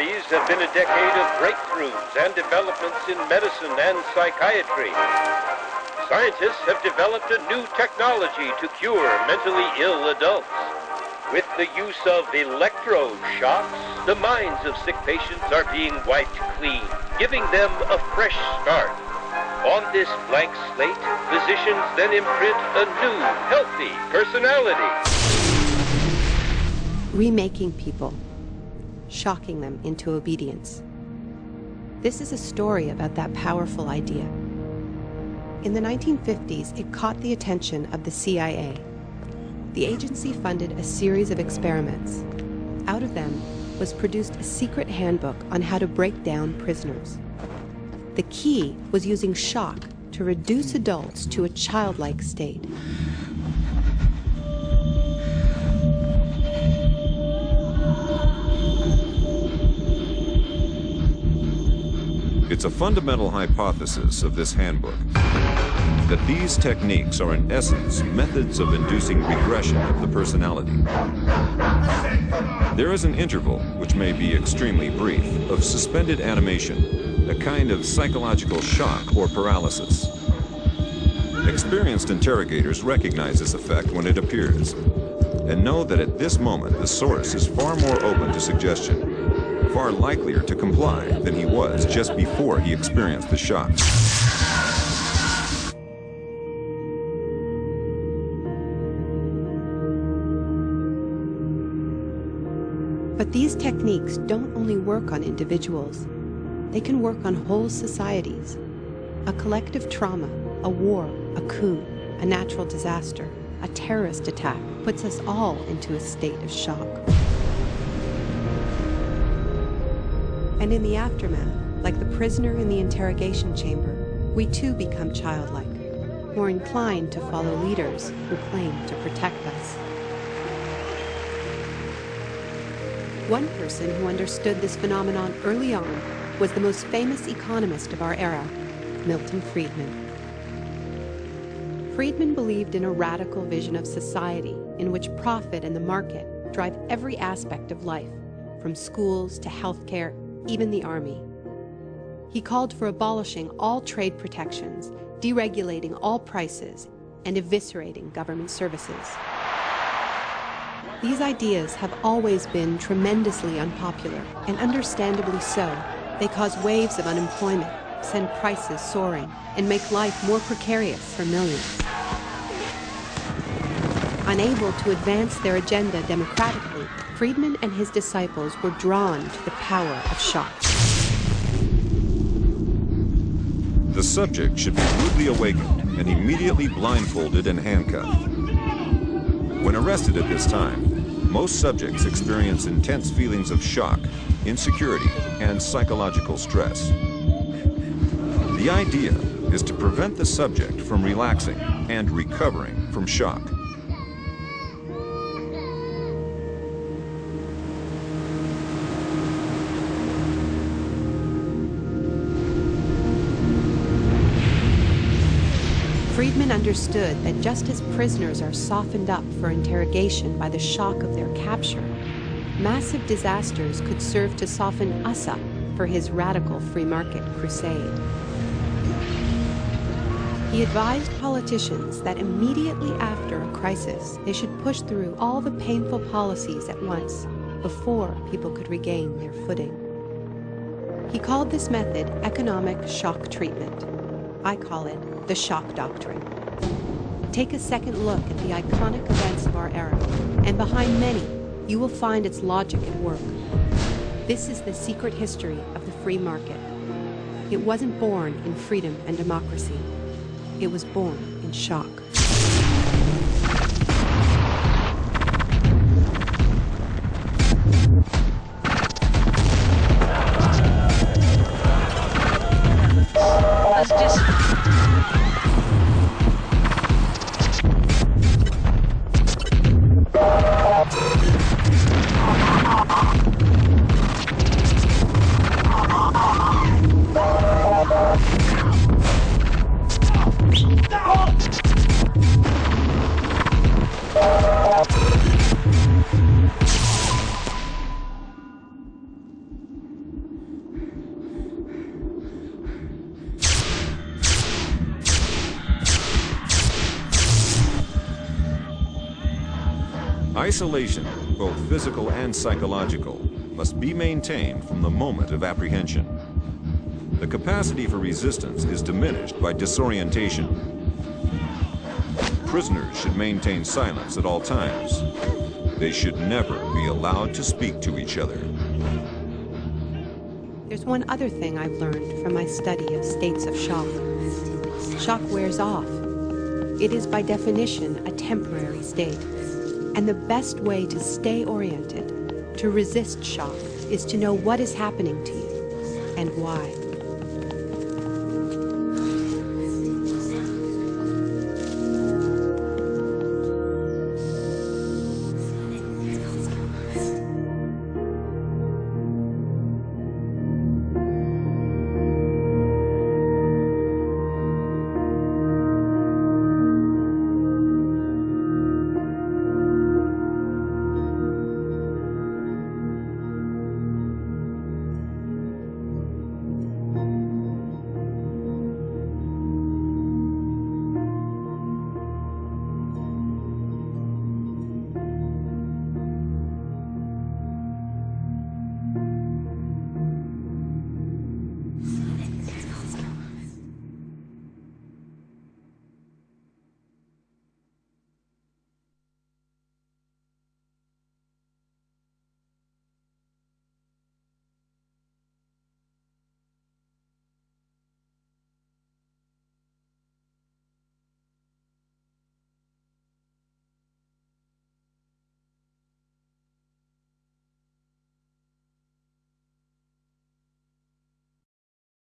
1940s have been a decade of breakthroughs and developments in medicine and psychiatry. Scientists have developed a new technology to cure mentally ill adults. With the use of electroshocks, the minds of sick patients are being wiped clean, giving them a fresh start. On this blank slate, physicians then imprint a new, healthy personality. Remaking people, shocking them into obedience. This is a story about that powerful idea. In the 1950s, it caught the attention of the CIA. The agency funded a series of experiments. Out of them was produced a secret handbook on how to break down prisoners. The key was using shock to reduce adults to a childlike state. It's a fundamental hypothesis of this handbook that these techniques are in essence methods of inducing regression of the personality. There is an interval, which may be extremely brief, of suspended animation, a kind of psychological shock or paralysis. Experienced interrogators recognize this effect when it appears and know that at this moment the source is far more open to suggestion, far likelier to comply than he was just before he experienced the shock. But these techniques don't only work on individuals. They can work on whole societies. A collective trauma, a war, a coup, a natural disaster, a terrorist attack puts us all into a state of shock. And in the aftermath, like the prisoner in the interrogation chamber, we too become childlike, more inclined to follow leaders who claim to protect us. One person who understood this phenomenon early on was the most famous economist of our era, Milton Friedman. Friedman believed in a radical vision of society in which profit and the market drive every aspect of life, from schools to healthcare, even the army. He called for abolishing all trade protections, deregulating all prices, and eviscerating government services. These ideas have always been tremendously unpopular, and understandably so. They cause waves of unemployment, send prices soaring, and make life more precarious for millions. Unable to advance their agenda democratically, Friedman and his disciples were drawn to the power of shock. The subject should be rudely awakened and immediately blindfolded and handcuffed. When arrested at this time, most subjects experience intense feelings of shock, insecurity, and psychological stress. The idea is to prevent the subject from relaxing and recovering from shock. Friedman understood that just as prisoners are softened up for interrogation by the shock of their capture, massive disasters could serve to soften us up for his radical free market crusade. He advised politicians that immediately after a crisis, they should push through all the painful policies at once before people could regain their footing. He called this method economic shock treatment. I call it the shock doctrine. Take a second look at the iconic events of our era, and behind many, you will find its logic at work. This is the secret history of the free market. It wasn't born in freedom and democracy. It was born in shock. Isolation, both physical and psychological, must be maintained from the moment of apprehension. The capacity for resistance is diminished by disorientation. Prisoners should maintain silence at all times. They should never be allowed to speak to each other. There's one other thing I've learned from my study of states of shock. Shock wears off. It is by definition a temporary state. And the best way to stay oriented, to resist shock, is to know what is happening to you and why.